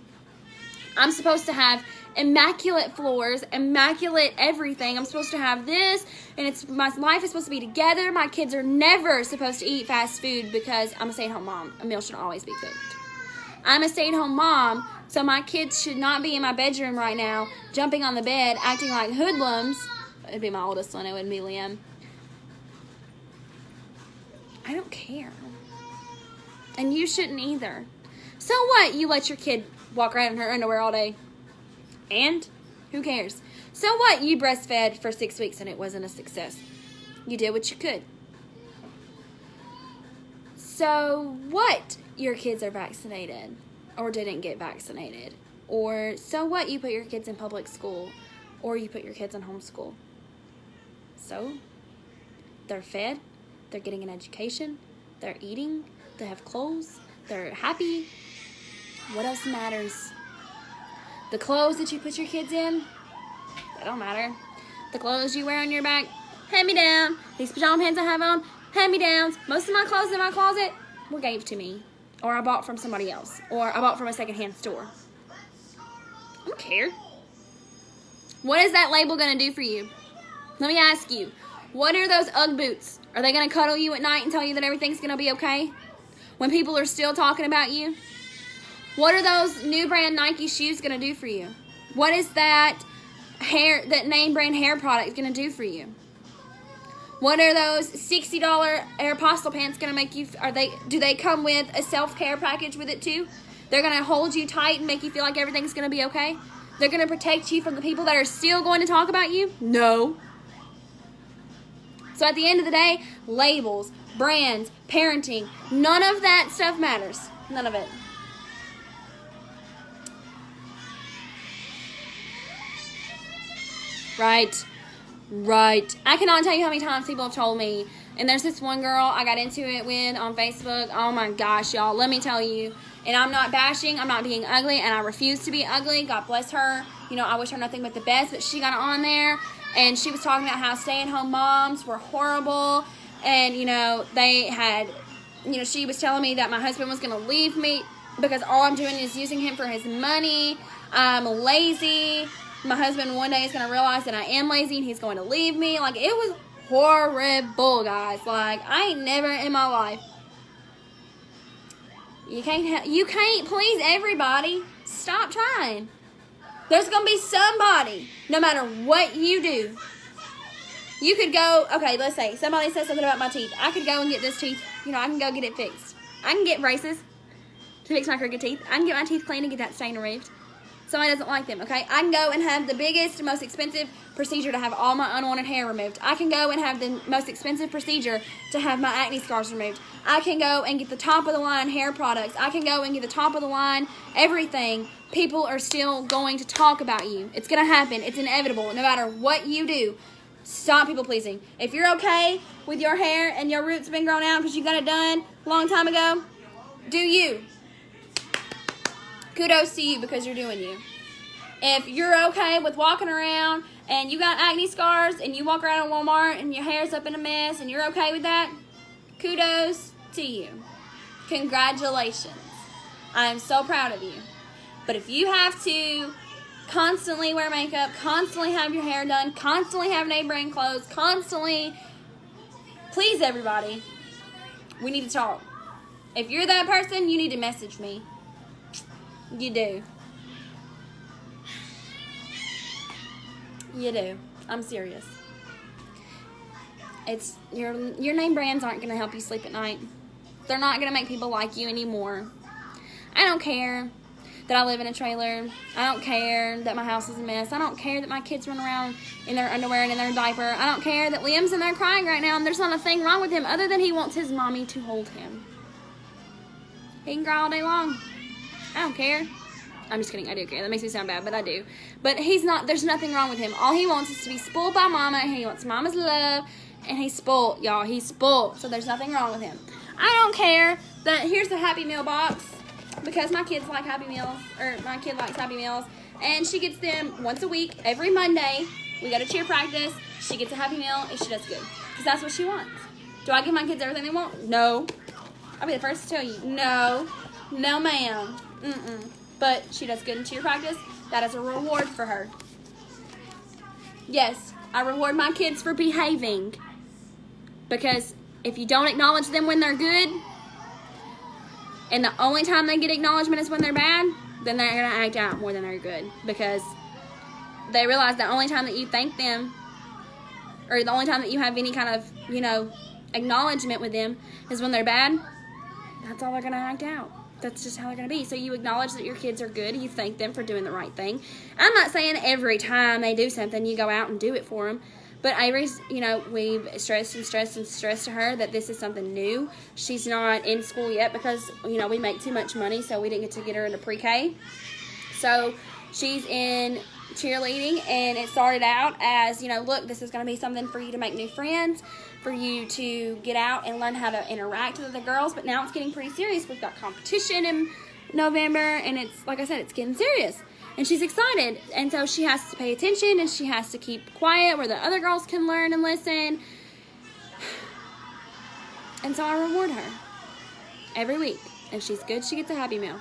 I'm supposed to have immaculate floors, immaculate everything. I'm supposed to have this, and my life is supposed to be together. My kids are never supposed to eat fast food because I'm a stay-at-home mom. A meal should always be cooked. I'm a stay-at-home mom, so my kids should not be in my bedroom right now, jumping on the bed, acting like hoodlums. It'd be my oldest one. It wouldn't be Liam. I don't care. And you shouldn't either. So what? You let your kid walk around in her underwear all day. And? Who cares? So what? You breastfed for 6 weeks and it wasn't a success. You did what you could. So what? Your kids are vaccinated or didn't get vaccinated. Or so what? You put your kids in public school or you put your kids in homeschool. So they're fed. They're getting an education. They're eating. They have clothes. They're happy. What else matters? The clothes that you put your kids in, that don't matter. The clothes you wear on your back, hand me down. These pajama pants I have on, hand me downs. Most of my clothes in my closet were gave to me, or I bought from somebody else, or I bought from a secondhand store. I don't care. What is that label going to do for you? Let me ask you, what are those Ugg boots? Are they going to cuddle you at night and tell you that everything's going to be okay? When people are still talking about you? What are those new brand Nike shoes going to do for you? What is that name brand hair product going to do for you? What are those $60 Aeropostale pants going to make you? Do they come with a self-care package with it too? They're going to hold you tight and make you feel like everything's going to be okay? They're going to protect you from the people that are still going to talk about you? No. So at the end of the day, labels, brands, parenting, none of that stuff matters. None of it. Right. I cannot tell you how many times people have told me, and there's this one girl I got into it with on Facebook. Oh my gosh, y'all, let me tell you. And I'm not bashing, I'm not being ugly, and I refuse to be ugly. God bless her. You know, I wish her nothing but the best, but she got on there, and she was talking about how stay-at-home moms were horrible, and, you know, they had, you know, she was telling me that my husband was going to leave me because all I'm doing is using him for his money. I'm lazy. My husband one day is going to realize that I am lazy and he's going to leave me. Like, it was horrible, guys. Like, I ain't never in my life. You can't please everybody. Stop trying. There's going to be somebody, no matter what you do. You could go, okay, let's say somebody says something about my teeth. I could go and get this teeth, you know, I can go get it fixed. I can get braces to fix my crooked teeth. I can get my teeth cleaned and get that stain removed. Somebody doesn't like them, okay? I can go and have the biggest, most expensive procedure to have all my unwanted hair removed. I can go and have the most expensive procedure to have my acne scars removed. I can go and get the top of the line hair products. I can go and get the top of the line everything. People are still going to talk about you. It's going to happen. It's inevitable. No matter what you do, stop people pleasing. If you're okay with your hair and your roots been grown out because you got it done a long time ago, do you. Kudos to you because you're doing you. If you're okay with walking around and you got acne scars and you walk around in Walmart and your hair's up in a mess and you're okay with that, kudos to you. Congratulations. I am so proud of you. But if you have to constantly wear makeup, constantly have your hair done, constantly have name brand clothes, constantly please everybody, we need to talk. If you're that person, you need to message me. You do. You do. I'm serious. It's your name brands aren't going to help you sleep at night. They're not going to make people like you anymore. I don't care that I live in a trailer. I don't care that my house is a mess. I don't care that my kids run around in their underwear and in their diaper. I don't care that Liam's in there crying right now and there's not a thing wrong with him other than he wants his mommy to hold him. He can cry all day long. I don't care. I'm just kidding. I do care. That makes me sound bad, but I do. But there's nothing wrong with him. All he wants is to be spoiled by mama. He wants mama's love. And he's spoiled, y'all. He's spoiled. So there's nothing wrong with him. I don't care that here's the Happy Meal box because my kids like Happy Meals, or my kid likes Happy Meals. And she gets them once a week, every Monday. We go to cheer practice. She gets a Happy Meal and she does good. Because that's what she wants. Do I give my kids everything they want? No. I'll be the first to tell you. No. No, ma'am. But she does good in cheer practice. That is a reward for her. Yes, I reward my kids for behaving. Because if you don't acknowledge them when they're good, and the only time they get acknowledgement is when they're bad, then they're going to act out more than they're good. Because they realize the only time that you thank them, or the only time that you have any kind of, acknowledgement with them is when they're bad. That's all they're going to act out. That's just how they're going to be. So you acknowledge that your kids are good. You thank them for doing the right thing. I'm not saying every time they do something, you go out and do it for them. But Avery's, we've stressed to her that this is something new. She's not in school yet because, we make too much money, so we didn't get to get her into pre-K. So she's in cheerleading, and it started out as, look, this is going to be something for you to make new friends, for you to get out and learn how to interact with the girls. But now it's getting pretty serious. We've got competition in November, and it's, like I said, it's getting serious. And she's excited, and so she has to pay attention, and she has to keep quiet where the other girls can learn and listen. And so I reward her every week. If she's good, she gets a Happy Meal.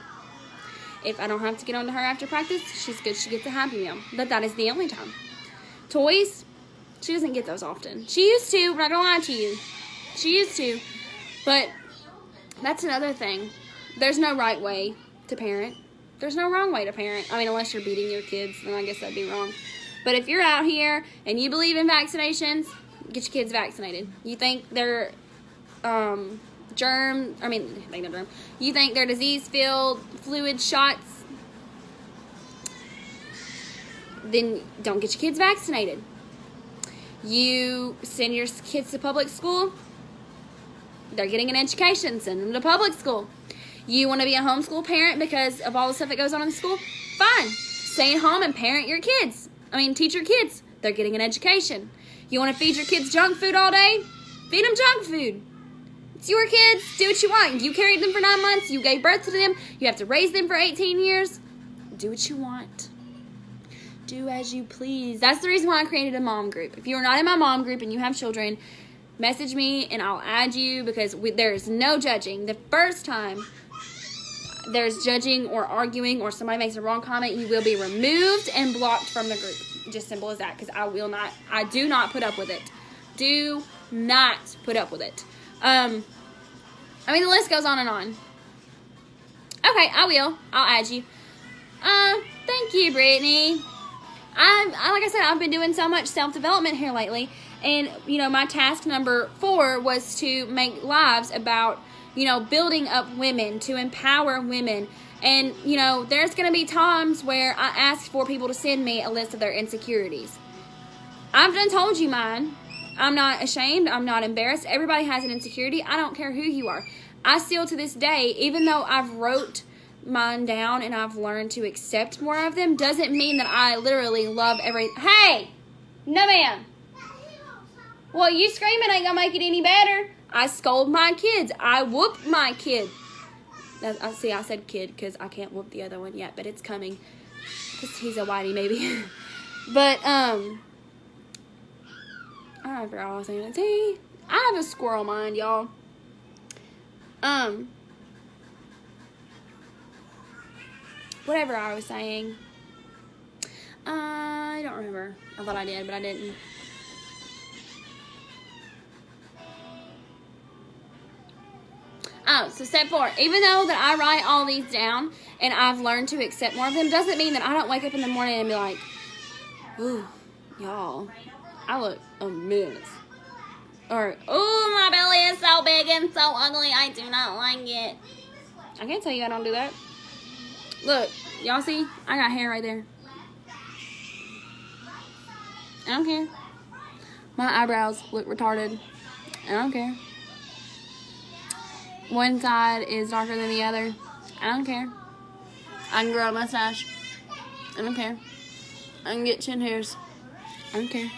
If I don't have to get on to her after practice, she's good, she gets a Happy Meal. But that is the only time. Toys, she doesn't get those often. She used to, but I'm not gonna lie to you. She used to. But that's another thing. There's no right way to parent. There's no wrong way to parent. I mean, unless you're beating your kids, then I guess that'd be wrong. But if you're out here and you believe in vaccinations, get your kids vaccinated. You think they're you think they're disease-filled fluid shots, then don't get your kids vaccinated. You send your kids to public school, they're getting an education, send them to public school. You want to be a homeschool parent because of all the stuff that goes on in the school? Fine. Stay at home and teach your kids. They're getting an education. You want to feed your kids junk food all day? Feed them junk food. It's your kids. Do what you want. You carried them for 9 months. You gave birth to them. You have to raise them for 18 years. Do what you want. Do as you please. That's the reason why I created a mom group. If you're not in my mom group and you have children, message me and I'll add you, because there's no judging. The first time there's judging or arguing or somebody makes a wrong comment, you will be removed and blocked from the group. Just simple as that, because I do not put up with it. Do not put up with it. The list goes on and on. Okay, I will. I'll add you. Thank you, Brittany. Like I said, I've been doing so much self-development here lately, and, my task number 4 was to make lives about, building up women, to empower women. And, there's going to be times where I ask for people to send me a list of their insecurities. I've done told you mine. I'm not ashamed. I'm not embarrassed. Everybody has an insecurity. I don't care who you are. I still, to this day, even though I've wrote mine down and I've learned to accept more of them, doesn't mean that I literally love Hey! No, ma'am. Well, you screaming ain't gonna make it any better. I scold my kids. I whoop my kid. I said kid because I can't whoop the other one yet, but it's coming. Because he's a whitey, maybe. But, I forgot what I was saying. See, I have a squirrel mind, y'all. Whatever I was saying. I don't remember. I thought I did, but I didn't. Oh, so step 4. Even though that I write all these down and I've learned to accept more of them, doesn't mean that I don't wake up in the morning and be like, ooh, y'all, I look a mess. Or, ooh, my belly is so big and so ugly, I do not like it. I can't tell you I don't do that. Look, y'all see? I got hair right there. I don't care. My eyebrows look retarded. I don't care. One side is darker than the other. I don't care. I can grow a mustache. I don't care. I can get chin hairs. I don't care.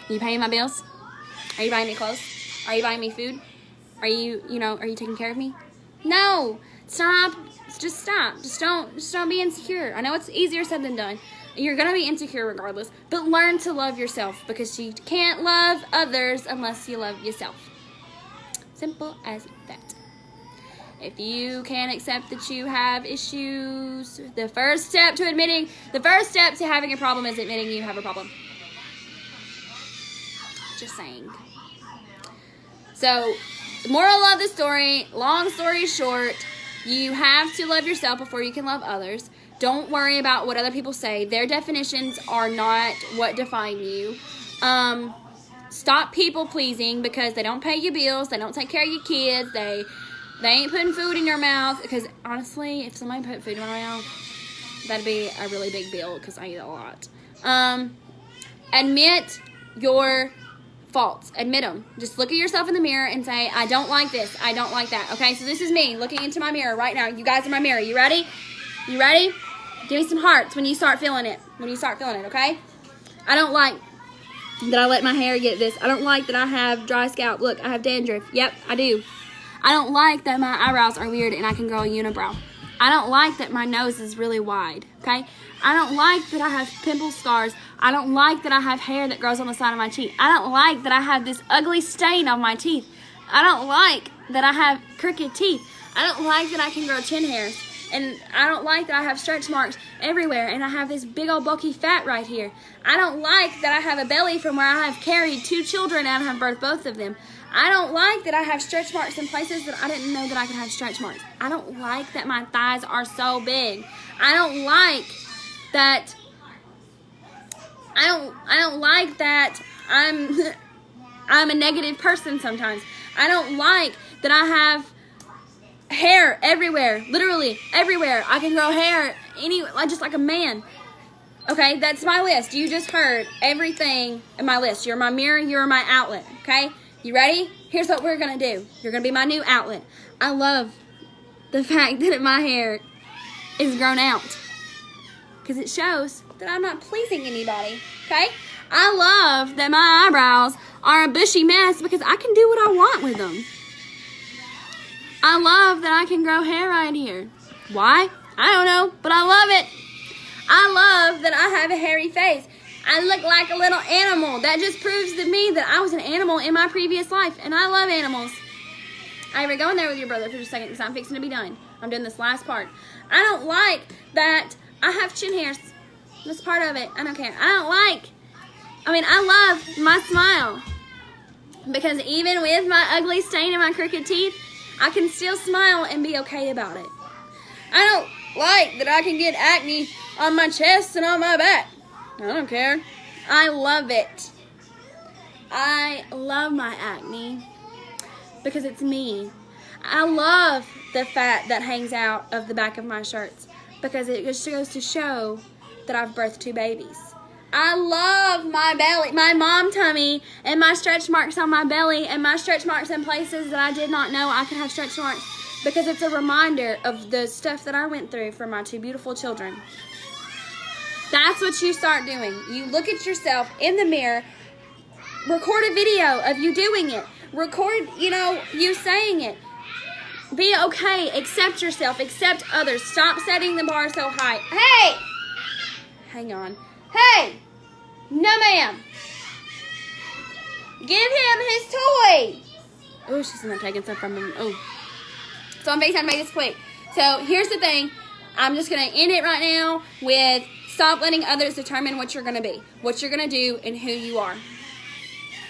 You paying my bills? Are you buying me clothes? Are you buying me food? Are you taking care of me? No. Stop. Just stop. Just don't be insecure. I know it's easier said than done. You're going to be insecure regardless, but learn to love yourself, because you can't love others unless you love yourself. Simple as that. If you can't accept that you have issues, the first step to having a problem is admitting you have a problem. Just saying. So, moral of the story, long story short, you have to love yourself before you can love others. Don't worry about what other people say. Their definitions are not what define you. Stop people pleasing because they don't pay you bills. They don't take care of your kids. They ain't putting food in your mouth. Because honestly, if somebody put food in my mouth, that'd be a really big bill because I eat a lot. Admit your faults. Admit them. Just look at yourself in the mirror and say, I don't like this. I don't like that. Okay, so this is me looking into my mirror right now. You guys are my mirror. You ready? You ready? Give me some hearts when you start feeling it. Okay? I don't like that I let my hair get this. I don't like that I have dry scalp. Look, I have dandruff. Yep, I do. I don't like that my eyebrows are weird and I can grow a unibrow. I don't like that my nose is really wide. Okay? I don't like that I have pimple scars. I don't like that I have hair that grows on the side of my cheek. I don't like that I have this ugly stain on my teeth. I don't like that I have crooked teeth. I don't like that I can grow chin hairs. And I don't like that I have stretch marks everywhere and I have this big old bulky fat right here. I don't like that I have a belly from where I have carried 2 children and have birthed both of them. I don't like that I have stretch marks in places that I didn't know that I could have stretch marks. I don't like that my thighs are so big. I don't like that I'm a negative person sometimes. I don't like that I have hair everywhere, literally everywhere. I can grow hair just like a man. Okay, that's my list. You just heard everything in my list. You're my mirror, you're my outlet. Okay, you ready? Here's what we're gonna do. You're gonna be my new outlet. I love the fact that my hair is grown out because it shows that I'm not pleasing anybody. Okay, I love that my eyebrows are a bushy mess because I can do what I want with them. I love that I can grow hair right here. Why? I don't know, but I love it. I love that I have a hairy face. I look like a little animal. That just proves to me that I was an animal in my previous life, and I love animals. Ira, go in there with your brother for just a second because I'm fixing to be done. I'm doing this last part. I don't like that I have chin hairs. That's part of it. I don't care. I love my smile because even with my ugly stain and my crooked teeth, I can still smile and be okay about it. I don't like that I can get acne on my chest and on my back. I don't care. I love it. I love my acne because it's me. I love the fat that hangs out of the back of my shirts because it just goes to show that I've birthed 2 babies. I love my belly, my mom tummy, and my stretch marks on my belly, and my stretch marks in places that I did not know I could have stretch marks because it's a reminder of the stuff that I went through for my 2 beautiful children. That's what you start doing. You look at yourself in the mirror, record a video of you doing it, record, you saying it. Be okay, accept yourself, accept others, stop setting the bar so high. Hey! Hang on. Hey! No, ma'am. Give him his toy. Oh, she's not taking stuff from him. Oh. So I'm basically trying to make this quick. So here's the thing. I'm just going to end it right now with stop letting others determine what you're going to be, what you're going to do, and who you are.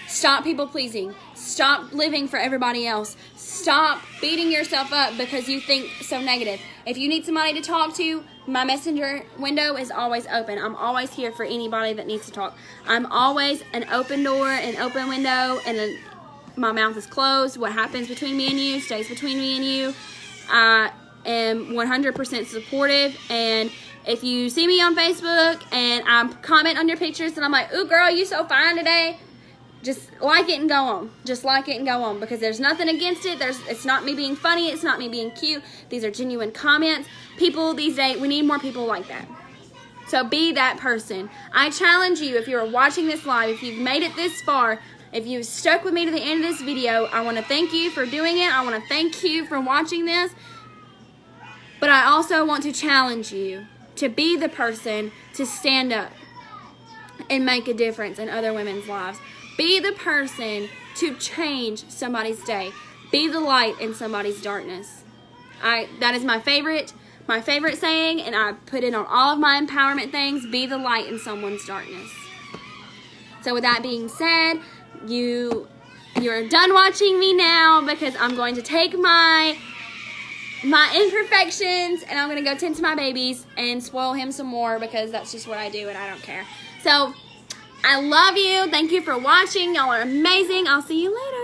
Stop people pleasing. Stop living for everybody else. Stop beating yourself up because you think so negative. If you need somebody to talk to, my messenger window is always open. I'm always here for anybody that needs to talk. I'm always an open door, an open window, and my mouth is closed. What happens between me and you stays between me and you. I am 100% supportive, and if you see me on Facebook and I comment on your pictures and I'm like, ooh, girl, you so fine today, just like it and go on. Just like it and go on because there's nothing against it. It's not me being funny. It's not me being cute. These are genuine comments. People these days, we need more people like that. So be that person. I challenge you, if you're watching this live, if you've made it this far, if you've stuck with me to the end of this video, I want to thank you for doing it. I want to thank you for watching this. But I also want to challenge you to be the person to stand up and make a difference in other women's lives. Be the person to change somebody's day. Be the light in somebody's darkness. That is my favorite saying, and I put it on all of my empowerment things. Be the light in someone's darkness. So with that being said, you're done watching me now, because I'm going to take my imperfections and I'm going to go tend to my babies and spoil him some more, because that's just what I do and I don't care. So I love you. Thank you for watching. Y'all are amazing. I'll see you later.